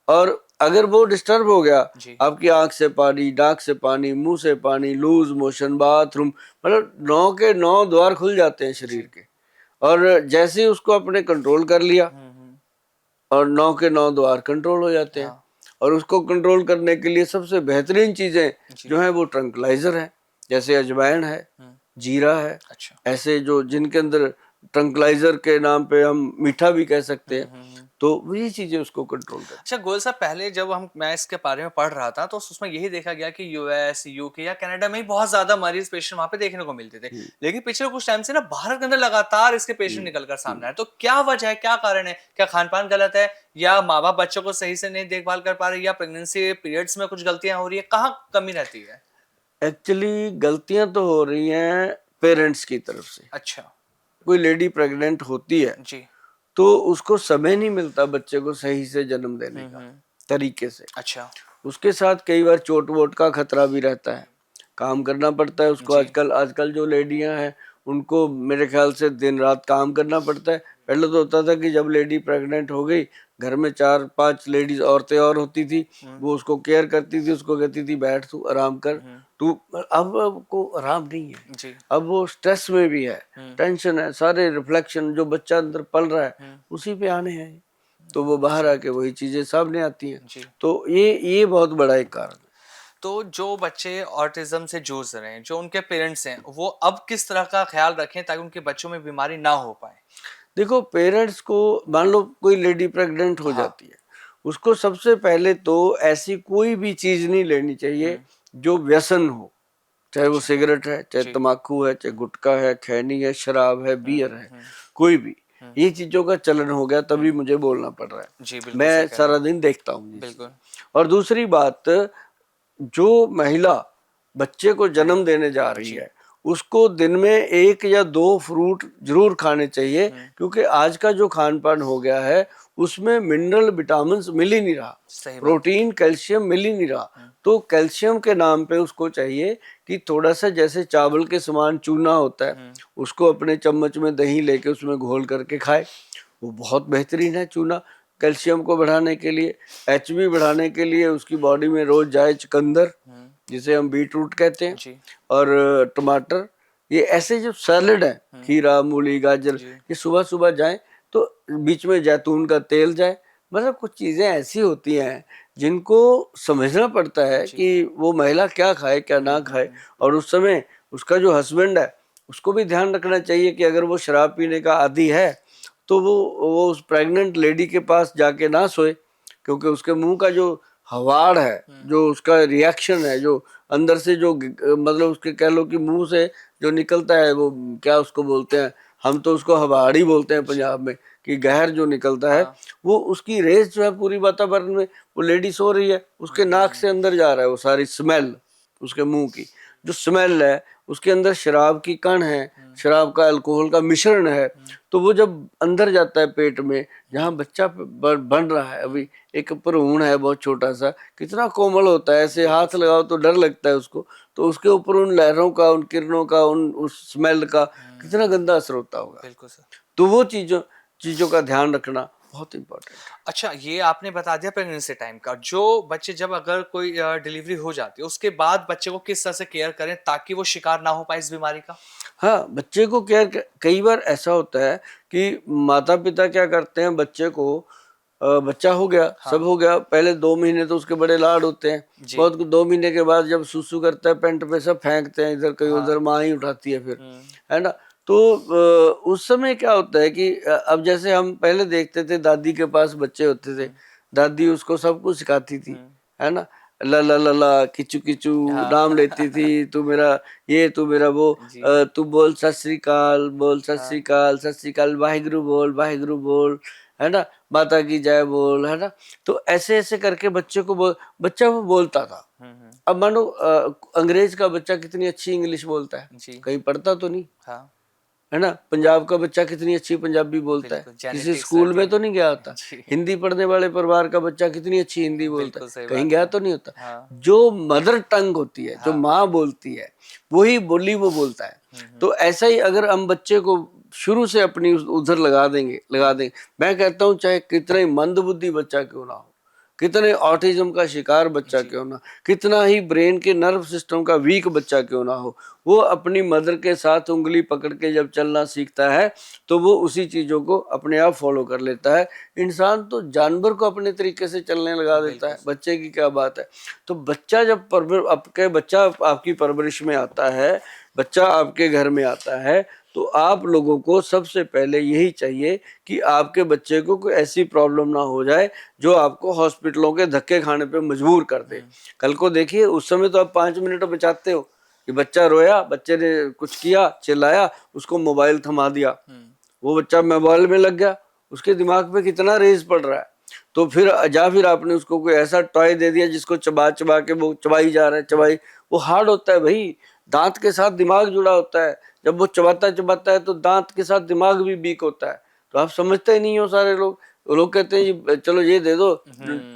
और अगर वो डिस्टर्ब हो गया, जी। आपकी आंख से पानी, नाक से पानी, मुंह से पानी, लूज मोशन, बाथरूम, मतलब 9 के 9 द्वार खुल जाते हैं शरीर के। और जैसे ही उसको अपने कंट्रोल कर लिया, और 9 के 9 द्वार कंट्रोल हो जाते हैं। हाँ। और उसको कंट्रोल करने के लिए सबसे बेहतरीन चीजें जी। जो है वो ट्रंकलाइजर है, जैसे अजवाइन है, जीरा है, अच्छा। ऐसे जो जिनके अंदर ट्रंकलाइजर के नाम पे हम मीठा भी कह सकते हैं, तो वही चीजें उसको कंट्रोल करती हैं। अच्छा गोयल साहब, पहले जब मैं इसके बारे में पढ़ रहा था तो उसमें यही देखा गया कि यूएस, यूके या कनाडा में ही बहुत ज्यादा मरीज पेशेंट वहां पे देखने को मिलते थे, लेकिन पिछले कुछ टाइम से ना भारत के अंदर लगातार इसके पेशेंट निकल कर सामने आए। तो क्या वजह है, क्या कारण है? क्या खान पान गलत है, या माँ बाप बच्चों को सही से नहीं देखभाल कर पा रहे, या प्रेगनेंसी पीरियड्स में कुछ गलतियां हो रही है? कहाँ कमी रहती है? एक्चुअली गलतियां तो हो रही हैं पेरेंट्स की तरफ से। अच्छा। कोई लेडी प्रेग्नेंट होती है जी। तो उसको समय नहीं मिलता बच्चे को सही से जन्म देने का तरीके से। अच्छा। उसके साथ कई बार चोट वोट का खतरा भी रहता है, काम करना पड़ता है उसको। जी। आजकल आजकल जो लेडियां हैं उनको मेरे ख्याल से दिन रात काम करना पड़ता है। पहले तो होता था कि जब लेडी प्रेग्नेंट हो गई, घर में 4-5 लेडीज औरतें और होती थी, वो उसको केयर करती थी, उसको कहती थी बैठ तू आराम कर तू। अब को आराम नहीं है, जी। अब वो स्ट्रेस में भी है, टेंशन है, सारे रिफ्लेक्शन जो बच्चा अंदर पल रहा है उसी पे आने हैं, तो वो बाहर आके वही चीजें सामने आती हैं। जी। तो ये बहुत बड़ा एक कारण है। तो जो बच्चे ऑटिज्म से जूझ रहे हैं, जो उनके पेरेंट्स हैं, वो अब किस तरह का ख्याल रखें ताकि उनके बच्चों में बीमारी ना हो पाए? देखो पेरेंट्स को, मान लो कोई लेडी प्रेग्नेंट हो हाँ। जाती है, उसको सबसे पहले तो ऐसी कोई भी चीज नहीं लेनी चाहिए जो व्यसन हो, चाहे वो सिगरेट है, चाहे तम्बाकू है, चाहे गुटखा है, खैनी है, शराब है, बियर है, कोई भी ये चीजों का चलन हो गया तभी मुझे बोलना पड़ रहा है। जी, बिल्कुल मैं सही कह रहे सारा हैं। दिन देखता हूँ ये चीज़। बिल्कुल। और दूसरी बात, जो महिला बच्चे को जन्म देने जा रही है उसको दिन में 1 या 2 फ्रूट जरूर खाने चाहिए, क्योंकि आज का जो खान पान हो गया है उसमें मिनरल विटामिन मिल ही नहीं रहा, सही बात। प्रोटीन कैल्शियम मिल ही नहीं रहा। तो कैल्शियम के नाम पे उसको चाहिए कि थोड़ा सा जैसे चावल के समान चूना होता है, उसको अपने चम्मच में दही लेके उसमें घोल करके खाए, वो बहुत बेहतरीन है चूना कैल्शियम को बढ़ाने के लिए। एचबी बढ़ाने के लिए उसकी बॉडी में रोज जाए चुकंदर, जिसे हम बीट रूट कहते हैं, जी। और टमाटर, ये ऐसे जो सैलेड है, खीरा, मूली, गाजर, ये सुबह सुबह जाए, तो बीच में जैतून का तेल जाए। मतलब कुछ चीजें ऐसी होती हैं जिनको समझना पड़ता है कि वो महिला क्या खाए क्या ना खाए। और उस समय उसका जो हस्बैंड है उसको भी ध्यान रखना चाहिए कि अगर वो शराब पीने का आदी है तो वो उस प्रेग्नेंट लेडी के पास जाके ना सोए, क्योंकि उसके मुंह का जो हवाड़ है, जो उसका रिएक्शन है, जो अंदर से जो मतलब उसके कह लो कि मुंह से जो निकलता है, वो क्या उसको बोलते हैं, हम तो उसको हवाड़ ही बोलते हैं पंजाब में, कि गहर जो निकलता है, वो उसकी रेस जो है पूरी वातावरण में, वो लेडी सो रही है, उसके नाक से अंदर जा रहा है वो सारी स्मेल, उसके मुंह की जो स्मेल है, उसके अंदर शराब की कण है, शराब का अल्कोहल का मिश्रण है। तो वो जब अंदर जाता है पेट में, जहाँ बच्चा बन रहा है, अभी एक भ्रूण है बहुत छोटा सा, कितना कोमल होता है, ऐसे हाथ लगाओ तो डर लगता है उसको, तो उसके ऊपर उन लहरों का, उन किरणों का, उस स्मेल का कितना गंदा असर होता होगा। बिल्कुल सर। तो वो चीजों का ध्यान रखना बहुत इंपॉर्टेंट है। अच्छा, ये आपने बता दिया प्रेगनेंसी टाइम का। जो बच्चे जब अगर कोई डिलीवरी हो जाती है उसके बाद बच्चे को किस तरह से केयर करें ताकि वो शिकार ना हो पाए इस बीमारी का? हाँ, बच्चे को केयर, कई बार ऐसा होता है कि माता पिता क्या करते हैं, बच्चे को बच्चा हो गया, सब हो गया, पहले 2 महीने तो उसके बड़े लाड होते हैं, बहुत 2 महीने के बाद जब सुसु करता है पेंट पे सब फेंकते हैं इधर कहीं उधर, माँ ही उठाती है फिर, है ना। तो उस समय क्या होता है कि अब जैसे हम पहले देखते थे दादी के पास बच्चे होते थे, दादी उसको सब कुछ सिखाती थी, है ना। ला ला ला ला किचू किचू नाम लेती थी, तू मेरा ये तू मेरा वो, जी। तू बोल सत श्री अकाल, बोल सत श्री अकाल, सत श्री अकाल, वाहिगुरु बोल, है ना, माता की जय बोल, है ना। तो ऐसे ऐसे करके बच्चे को बच्चा वो बोलता था। अब मानो अंग्रेज का बच्चा कितनी अच्छी इंग्लिश बोलता है, जी। कहीं पढ़ता तो नहीं, हाँ। है ना। पंजाब का बच्चा कितनी अच्छी पंजाबी बोलता है, बिल्कुल, किसी जेनेटिक्स स्कूल रहती में है तो ना। नहीं गया होता। जी। हिंदी पढ़ने वाले परिवार का बच्चा कितनी अच्छी हिंदी बोलता बिल्कुल है, सही कहीं बात गया है। तो नहीं होता। हाँ। जो मदर टंग होती है, जो हाँ। माँ बोलती है, वही बोली वो बोलता है। तो ऐसा ही अगर हम बच्चे को शुरू से अपनी उधर लगा देंगे। मैं कहता हूँ चाहे कितना ही मंदबुद्धि बच्चा क्यों ना हो, कितने ऑटिज्म का शिकार बच्चा क्यों ना, कितना ही ब्रेन के नर्व सिस्टम का वीक बच्चा क्यों ना हो, वो अपनी मदर के साथ उंगली पकड़ के जब चलना सीखता है तो वो उसी चीजों को अपने आप फॉलो कर लेता है। इंसान तो जानवर को अपने तरीके से चलने लगा देता है, बच्चे की क्या बात है। तो बच्चा जब बच्चा आपकी परवरिश में आता है, बच्चा आपके घर में आता है, तो आप लोगों को सबसे पहले यही चाहिए कि आपके बच्चे को कोई ऐसी प्रॉब्लम ना हो जाए जो आपको हॉस्पिटलों के धक्के खाने पे मजबूर कर दे। कल को देखिए, उस समय तो आप 5 मिनट बचाते हो कि बच्चा रोया, बच्चे ने कुछ किया, चिल्लाया, उसको मोबाइल थमा दिया, वो बच्चा मोबाइल में लग गया, उसके दिमाग पे कितना रेज पड़ रहा है। तो फिर आपने उसको कोई ऐसा टॉय दे दिया जिसको चबा चबा के वो चबाई जा रहा है, वो हार्ड होता है भाई, दांत के साथ दिमाग जुड़ा होता है, जब वो चबाता है तो दांत के साथ दिमाग भी वीक होता है। तो आप समझते ही नहीं हो सारे लोग, वो लोग कहते हैं जी चलो ये दे दो,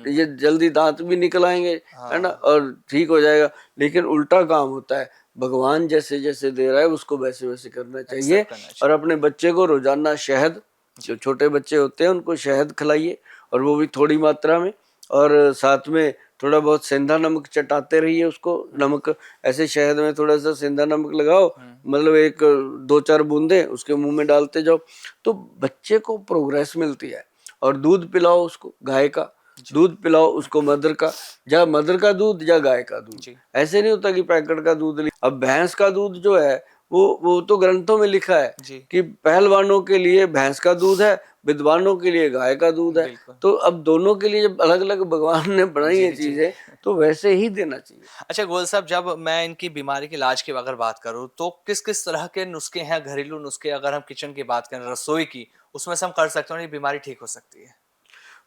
ये जल्दी दांत भी निकल आएंगे, है ना, और ठीक हो जाएगा। लेकिन उल्टा काम होता है, भगवान जैसे जैसे दे रहा है उसको वैसे वैसे करना चाहिए। और अपने बच्चे को रोजाना शहद, जो छोटे बच्चे होते हैं उनको शहद खिलाइए, और वो भी थोड़ी मात्रा में, और साथ में थोड़ा बहुत सेंधा नमक चटाते रहिए उसको। नमक ऐसे शहद में थोड़ा सा सेंधा नमक लगाओ, मतलब 1-2-4 बूंदे उसके मुंह में डालते जाओ, तो बच्चे को प्रोग्रेस मिलती है। और दूध पिलाओ उसको, गाय का दूध पिलाओ उसको, मदर का दूध या गाय का दूध। ऐसे नहीं होता कि पैकेट का दूध अब भैंस का दूध जो है वो तो ग्रंथों में लिखा है कि पहलवानों के लिए भैंस का दूध है, विद्वानों के लिए गाय का दूध है। तो अब दोनों के लिए जब अलग अलग भगवान ने बनाई है चीजें, तो वैसे ही देना चाहिए। अच्छा गोयल साहब, जब मैं इनकी बीमारी के इलाज की अगर बात करूं तो किस किस तरह के नुस्खे हैं, घरेलू नुस्खे, अगर हम किचन की बात करें, रसोई की, उसमें से हम कर सकते हैं ये बीमारी ठीक हो सकती है?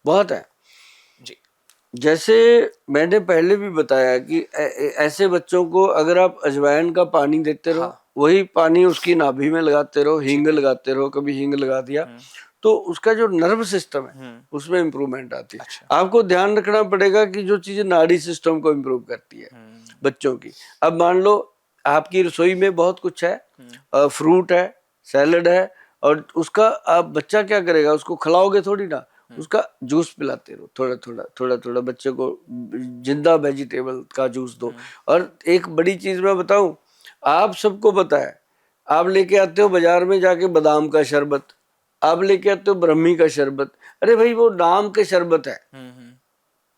बहुत है जी। जैसे मैंने पहले भी बताया कि ऐसे बच्चों को अगर आप अजवाइन का पानी देते रहो, वही पानी उसकी नाभि में लगाते रहो, हींग लगाते रहो, कभी हींग लगा दिया, तो उसका जो नर्व सिस्टम है उसमें इंप्रूवमेंट आती है। आपको ध्यान रखना पड़ेगा कि जो चीजें नाड़ी सिस्टम को इंप्रूव करती है बच्चों की। अब मान लो आपकी रसोई में बहुत कुछ है, फ्रूट है, सैलड है, और उसका आप बच्चा क्या करेगा, उसको खिलाओगे थोड़ी ना, उसका जूस पिलाते रहो, थोड़ा बच्चे को जिंदा वेजिटेबल का जूस दो। और एक बड़ी चीज मैं बताऊं, आप सबको पता है, आप लेके आते हो बाजार में जाके बादाम का शरबत, आप लेके आते हो ब्रह्मी का शरबत, अरे भाई वो नाम के शरबत है,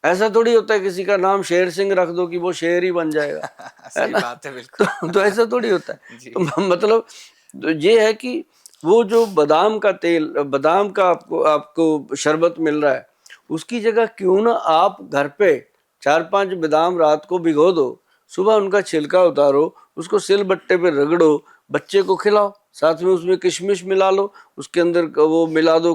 ऐसा थोड़ी होता है किसी का नाम शेर सिंह रख दो कि वो शेर ही बन जाएगा। सही बात है, बिल्कुल। तो ऐसा थोड़ी होता है। तो मतलब तो ये है कि वो जो बादाम का तेल, बादाम का आपको शरबत मिल रहा है, उसकी जगह क्यों ना आप घर पे 4-5 बादाम रात को भिगो दो, सुबह उनका छिलका उतारो, उसको सिल बट्टे पे रगड़ो, बच्चे को खिलाओ, साथ में उसमें किशमिश मिला लो, उसके अंदर वो मिला दो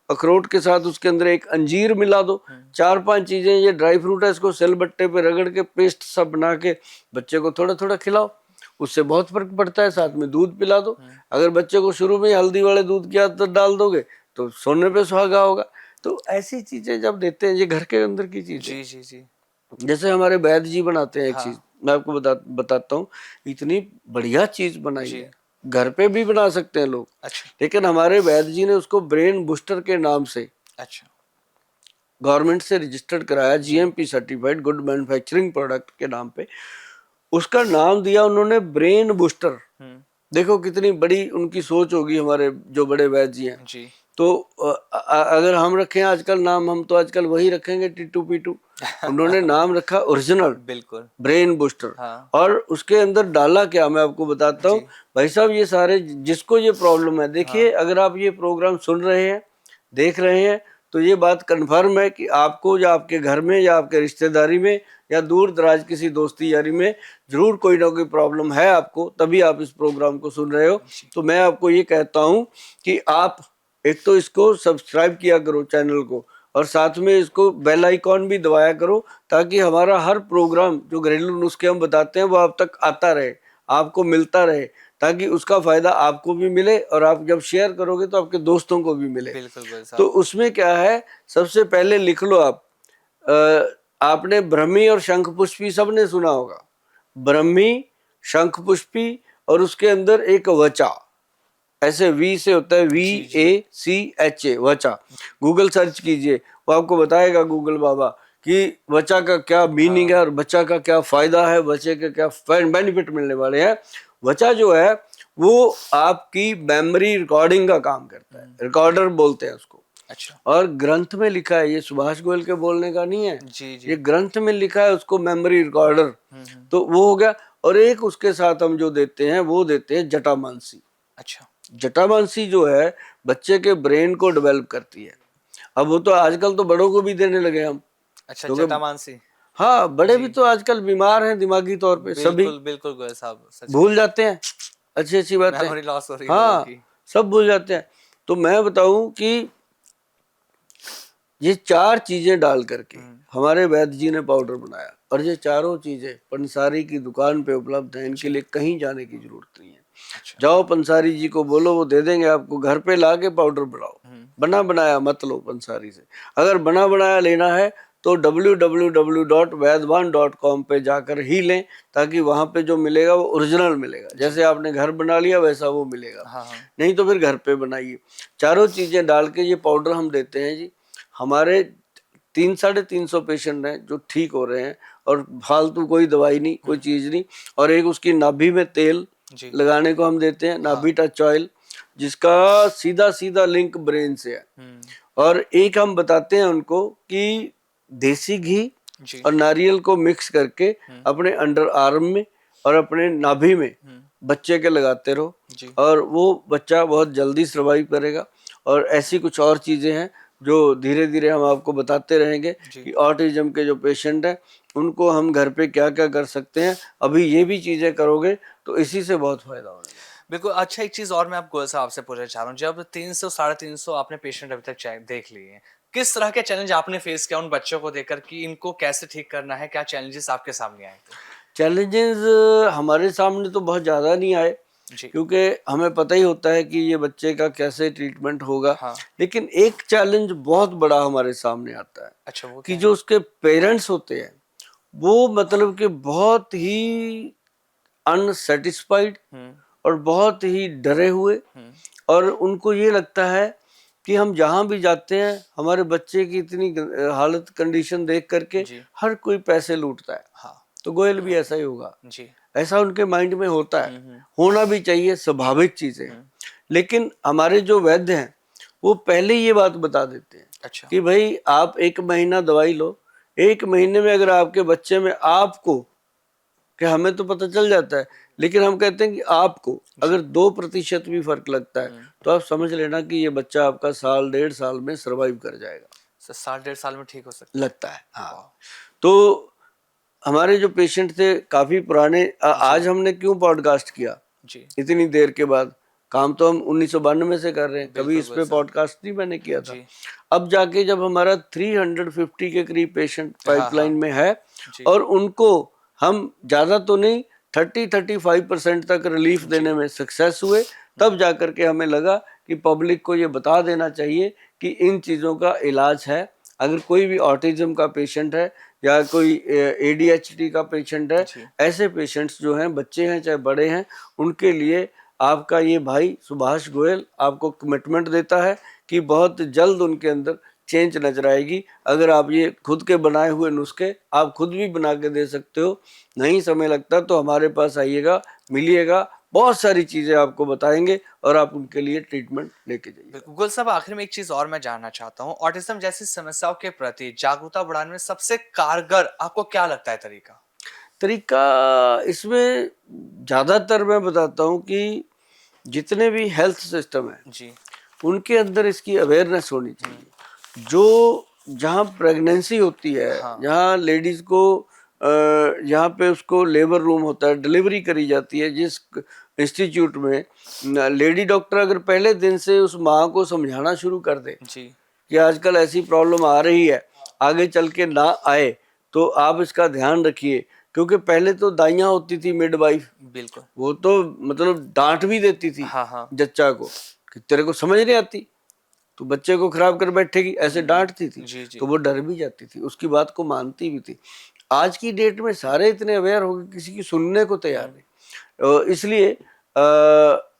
अखरोट के साथ उसके अंदर एक अंजीर मिला दो, 4-5 चीजें, ये ड्राई फ्रूट है, इसको सिल बट्टे पे रगड़ के पेस्ट सब बना के बच्चे को थोड़ा थोड़ा खिलाओ, उससे बहुत फर्क पड़ता है। साथ में दूध पिला दो। अगर बच्चे को शुरू में हल्दी वाले दूध की आदत डाल दोगे तो सोने पे सुहागा होगा। तो ऐसी चीजें जब देते हैं, ये घर के अंदर की चीज है। जी। जैसे हमारे वैद्य जी बनाते हैं एक चीज, मैं आपको बताता हूँ, इतनी बढ़िया चीज बनाई है, घर पे भी बना सकते हैं लोग। अच्छा। लेकिन हमारे वैद्य जी ने उसको ब्रेन बूस्टर के नाम से, अच्छा, गवर्नमेंट से रजिस्टर्ड कराया, GMP certified good manufacturing product के नाम पे, उसका नाम दिया उन्होंने ब्रेन बूस्टर। देखो कितनी बड़ी उनकी सोच होगी, हमारे जो बड़े वैद्य जी हैं जी। तो अगर हम रखें आजकल नाम, हम तो आजकल वही रखेंगे टीटू पीटू। उन्होंने नाम रखा ओरिजिनल, बिल्कुल, ब्रेन बूस्टर। हाँ। और उसके अंदर डाला क्या, मैं आपको बताता हूँ भाई साहब। ये सारे जिसको ये प्रॉब्लम है, देखिए, हाँ, अगर आप ये प्रोग्राम सुन रहे हैं, देख रहे हैं, तो ये बात कन्फर्म है कि आपको या आपके घर में या आपके रिश्तेदारी में या दूर दराज किसी दोस्ती यारी में जरूर कोई ना कोई प्रॉब्लम है आपको, तभी आप इस प्रोग्राम को सुन रहे हो। तो मैं आपको ये कहता हूँ कि आप एक तो इसको सब्सक्राइब किया करो चैनल को, और साथ में इसको बेल आइकॉन भी दबाया करो, ताकि हमारा हर प्रोग्राम जो घरेलू नुस्खे हम बताते हैं वो आप तक आता रहे, आपको मिलता रहे, ताकि उसका फायदा आपको भी मिले और आप जब शेयर करोगे तो आपके दोस्तों को भी मिले। बिल्कुल तो उसमें क्या है, सबसे पहले लिख लो आप, आपने ब्रह्मी और शंख पुष्पी सबने सुना होगा, ब्रह्मी शंख पुष्पी, और उसके अंदर एक वचा, ऐसे वी से होता है, VACHA, वचा। गूगल सर्च कीजिए, वो आपको बताएगा गूगल बाबा कि वचा का क्या मीनिंग है और वचा का क्या फायदा है, वचे के क्या बेनिफिट मिलने वाले हैं। वचा जो है वो आपकी मेमोरी रिकॉर्डिंग का काम करता है, रिकॉर्डर बोलते हैं उसको। अच्छा। और ग्रंथ में लिखा है, ये सुभाष गोयल के बोलने का नहीं है, जी। ये ग्रंथ में लिखा है उसको, मेमोरी रिकॉर्डर। तो वो हो गया। और एक उसके साथ हम जो देते हैं वो देते हैं जटामानसी। अच्छा। जटामानसी जो है बच्चे के ब्रेन को डेवलप करती है। अब वो तो आजकल तो बड़ों को भी देने लगे हम। अच्छा, जटामानसी। हाँ, बड़े भी तो आजकल बीमार हैं दिमागी तौर पे, सभी बिल्कुल बिल्कुल गोयल साहब, सच भूल जाते हैं अच्छी अच्छी बातें, मेमोरी लॉस हो रही है लोगों हाँ की। सब भूल जाते हैं। तो मैं बताऊं कि ये 4 चीजें डाल करके हमारे वैद्य जी ने पाउडर बनाया, और ये चारों चीजें पंसारी की दुकान पे उपलब्ध है, इनके लिए कहीं जाने की जरूरत नहीं है। अच्छा। जाओ पंसारी जी को बोलो, वो दे देंगे आपको, घर पे ला के पाउडर बनाओ। बना बनाया मत लो पंसारी से, अगर बना बनाया लेना है तो www.vaidwan.com पे जाकर ही लें, ताकि वहां पे जो मिलेगा वो ओरिजिनल मिलेगा। जैसे आपने घर बना लिया वैसा वो मिलेगा। नहीं तो फिर घर पे बनाइए। चारों चीजें डाल के ये पाउडर हम देते हैं जी। हमारे 300-350 पेशेंट हैं जो ठीक हो रहे हैं, और फालतू कोई दवाई नहीं, कोई चीज नहीं। और एक उसकी नाभि में तेल लगाने को हम देते हैं, नाभि टच ऑयल, जिसका सीधा सीधा लिंक ब्रेन से है। और एक हम बताते हैं उनको कि देसी घी और नारियल को मिक्स करके अपने अंडर आर्म में और अपने नाभि में बच्चे के लगाते रहो, और वो बच्चा बहुत जल्दी सर्वाइव करेगा। और ऐसी कुछ और चीजें हैं जो धीरे धीरे हम आपको बताते रहेंगे कि ऑटिज्म के जो पेशेंट हैं उनको हम घर पे क्या क्या कर सकते हैं। अभी ये भी चीजें करोगे तो इसी से बहुत फायदा होगा। बिल्कुल। अच्छा, एक चीज और मैं आप गोयल साहब से पूछना चाह रहा हूँ, जब 300-350 आपने पेशेंट अभी तक देख लिए हैं, किस तरह के चैलेंज आपने फेस किया उन बच्चों को देखकर कि इनको कैसे ठीक करना है, क्या चैलेंजेस आपके सामने आए थे? चैलेंजेस हमारे सामने तो बहुत ज्यादा नहीं आए, क्योंकि हमें पता ही होता है कि ये बच्चे का कैसे ट्रीटमेंट होगा। लेकिन एक चैलेंज बहुत बड़ा हमारे सामने आता है। अच्छा, वो कि जो उसके पेरेंट्स होते हैं वो मतलब कि बहुत ही अनसेटिस्फाइड और बहुत ही डरे हुए, और उनको ये लगता है कि हम जहां भी जाते हैं हमारे बच्चे की इतनी हालत कंडीशन देख करके हर कोई पैसे लूटता है। तो गोयल भी ऐसा ही होगा, ऐसा उनके माइंड में होता है। होना भी चाहिए, स्वाभाविक चीजें हैं। लेकिन हमारे जो वैद्य हैं वो पहले ये बात बता देते हैं कि भाई आप 1 महीना दवाई लो, 1 महीने में अगर आपके बच्चे में आपको, कि हमें तो पता चल जाता है, लेकिन हम कहते हैं कि आपको अगर 2% भी फर्क लगता है तो आप समझ लेना कि ये बच्चा आपका 1.5 साल में सर्वाइव कर जाएगा। 1.5 साल में ठीक हो सकता लगता है। हाँ, तो हमारे जो पेशेंट थे काफी पुराने, आज हमने क्यों पॉडकास्ट किया इतनी देर के बाद, काम तो हम 1992 से कर रहे हैं, कभी इस पे पॉडकास्ट नहीं मैंने किया था। अब जाके जब हमारा 350 के करीब पेशेंट पाइपलाइन में है, और उनको हम ज्यादा तो नहीं 30-35% तक रिलीफ देने में सक्सेस हुए, तब जाकर के हमें लगा कि पब्लिक को ये बता देना चाहिए कि इन चीज़ों का इलाज है। अगर कोई भी ऑटिज्म का पेशेंट है या कोई ADHD का पेशेंट है, ऐसे पेशेंट्स जो हैं, बच्चे हैं चाहे बड़े हैं, उनके लिए आपका ये भाई सुभाष गोयल आपको कमिटमेंट देता है कि बहुत जल्द उनके अंदर चेंज नजर आएगी। अगर आप ये खुद के बनाए हुए नुस्खे आप खुद भी बना के दे सकते हो, नहीं समय लगता तो हमारे पास आइएगा, मिलिएगा, बहुत सारी चीजें आपको बताएंगे और आप उनके लिए ट्रीटमेंट लेके जाइए। गोयल साहब, आखिर में एक चीज और मैं जानना चाहता हूँ, ऑटिज्म जैसी समस्याओं के प्रति जागरूकता बढ़ाने में सबसे कारगर आपको क्या लगता है तरीका? इसमें ज्यादातर मैं बताता हूँ कि जितने भी हेल्थ सिस्टम है उनके अंदर इसकी अवेयरनेस होनी चाहिए। जो जहाँ प्रेगनेंसी होती है, हाँ। जहाँ लेडीज को जहाँ पे उसको लेबर रूम होता है, डिलीवरी करी जाती है, जिस इंस्टीट्यूट में लेडी डॉक्टर अगर पहले दिन से उस माँ को समझाना शुरू कर दे जी। कि आजकल ऐसी प्रॉब्लम आ रही है, आगे चल के ना आए, तो आप इसका ध्यान रखिए। क्योंकि पहले तो दाइयाँ होती थी मिडवाइफ, बिल्कुल। वो तो मतलब डांट भी देती थी हाँ हाँ। जच्चा को कि तेरे को समझ नहीं आती, तो बच्चे को खराब कर बैठेगी, ऐसे डांटती थी। जी जी। तो वो डर भी जाती थी, उसकी बात को मानती भी थी। आज की डेट में सारे इतने अवेयर हो गए, किसी की सुनने को तैयार नहीं। इसलिए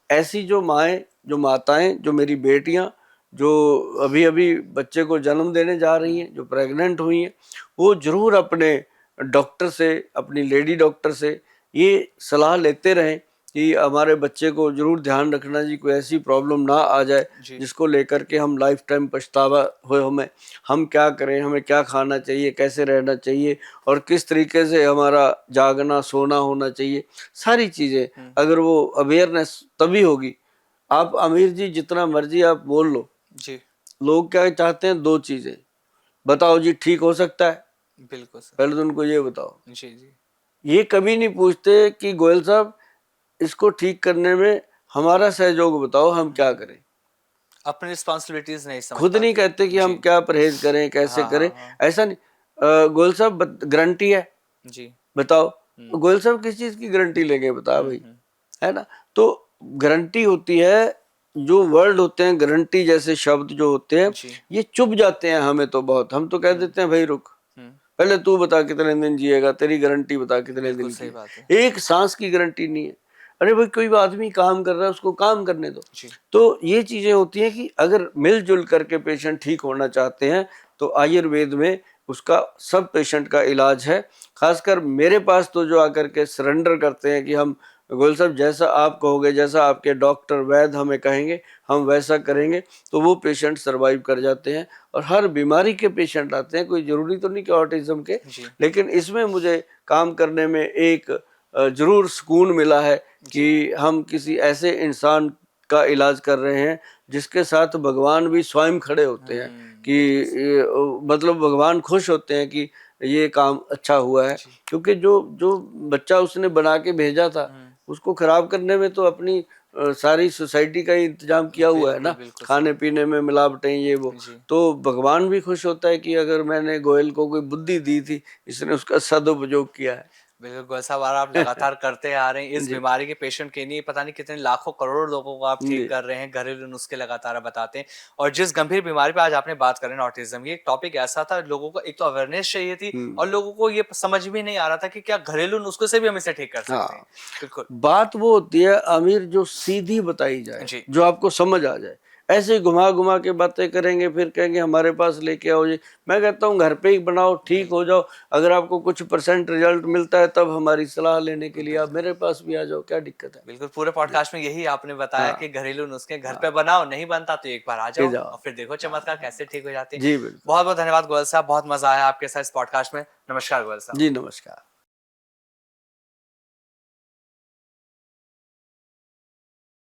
ऐसी जो माएँ, जो माताएं, जो मेरी बेटियां, जो अभी अभी बच्चे को जन्म देने जा रही हैं, जो प्रेग्नेंट हुई हैं, वो जरूर अपने डॉक्टर से, अपनी लेडी डॉक्टर से ये सलाह लेते रहें कि हमारे बच्चे को जरूर ध्यान रखना जी, कोई ऐसी प्रॉब्लम ना आ जाए जी। जिसको लेकर के हम लाइफ टाइम पछतावा हो हमें। हम क्या करें, हमें क्या खाना चाहिए, कैसे रहना चाहिए, और किस तरीके से हमारा जागना सोना होना चाहिए, सारी चीज़ें अगर वो अवेयरनेस तभी होगी। आप आमिर जी जितना मर्जी आप बोल लो, जी। लोग क्या चाहते हैं, दो चीज़ें बताओ जी, ठीक हो सकता है, बिल्कुल सर। पहले तो उनको ये बताओ। जी जी। ये कभी नहीं पूछते कि गोयल साहब इसको ठीक करने में हमारा सहयोग बताओ, हम क्या करें। अपनी रिस्पॉन्सिबिलिटीज नहीं समझ खुद नहीं पाते। कहते कि हम जी। क्या परहेज करें, कैसे हाँ करें, हाँ हाँ। ऐसा नहीं। गोयल साहब गारंटी है, जी। बताओ। गोयल साहब किस चीज की गारंटी लेंगे, बता भाई, है ना। तो गारंटी होती है, जो वर्ड होते हैं गारंटी जैसे शब्द जो होते हैं, जी। ये चुभ जाते हैं हमें तो बहुत। हम तो कह देते हैं भाई रुक, पहले तू बता कितने दिन जिएगा, तेरी गारंटी बता कितने बिल्कुल दिन की सही है। बात है। एक सांस की गारंटी नहीं है। अरे भाई कोई आदमी काम कर रहा है, उसको काम करने दो। जी। तो ये चीजें होती हैं कि अगर मिलजुल करके पेशेंट ठीक होना चाहते हैं तो आयुर्वेद में उसका सब पेशेंट का इलाज है। खासकर मेरे पास तो जो आकर के सरेंडर करते हैं कि हम गोयल साहब जैसा आप कहोगे, जैसा आपके डॉक्टर वैद्य हमें कहेंगे, हम वैसा करेंगे, तो वो पेशेंट सरवाइव कर जाते हैं। और हर बीमारी के पेशेंट आते हैं, कोई ज़रूरी तो नहीं कि ऑटिज्म के, जी। लेकिन इसमें मुझे काम करने में एक ज़रूर सुकून मिला है कि हम किसी ऐसे इंसान का इलाज कर रहे हैं जिसके साथ भगवान भी स्वयं खड़े होते हैं कि मतलब भगवान खुश होते हैं कि ये काम अच्छा हुआ है। जी। क्योंकि जो जो बच्चा उसने बना के भेजा था, उसको खराब करने में तो अपनी सारी सोसाइटी का ही इंतजाम किया हुआ है बिल्कुल ना, बिल्कुल सर। खाने पीने में मिलावटें ये वो। जी। तो भगवान भी खुश होता है कि अगर मैंने गोयल को कोई बुद्धि दी थी, इसने उसका सदुपयोग किया है। बिल्कुल गोयल साहब, और आप लगातार करते आ रहे हैं इस जी बीमारी के पेशेंट के लिए, पता नहीं कितने लाखों करोड़ लोगों को आप ठीक जी कर रहे हैं, घरेलू नुस्खे लगातार आप बताते हैं। और जिस गंभीर बीमारी पे आज आपने बात कर रहे हैं, ऑटिज्म, ये एक टॉपिक ऐसा था, लोगों को एक तो अवेयरनेस चाहिए थी, और लोगों को ये समझ भी नहीं आ रहा था कि क्या घरेलू नुस्खों से भी हम इसे ठीक कर सकते हैं। हाँ, बिल्कुल। बात वो होती है आमिर जो सीधी बताई जाए, जी। जो आपको समझ आ जाए। ऐसे ही घुमा घुमा के बातें करेंगे, फिर कहेंगे हमारे पास लेके आओ जी। मैं कहता हूँ घर पे ही बनाओ, ठीक हो जाओ। अगर आपको कुछ % रिजल्ट मिलता है तब हमारी सलाह लेने के लिए आप मेरे पास भी आ जाओ, क्या दिक्कत है। बिल्कुल, पूरे जी पॉडकास्ट में यही आपने बताया हाँ कि घरेलू नुस्खे घर हाँ, पे बनाओ, नहीं बनता तो एक बार आ ले जाओ जाओ। और फिर देखो हाँ चमत्कार कैसे ठीक हो जाते हैं। जी बिल्कुल। बहुत बहुत धन्यवाद गोयल साहब, बहुत मजा आया आपके साथ इस पॉडकास्ट में। नमस्कार गोयल साहब। जी नमस्कार।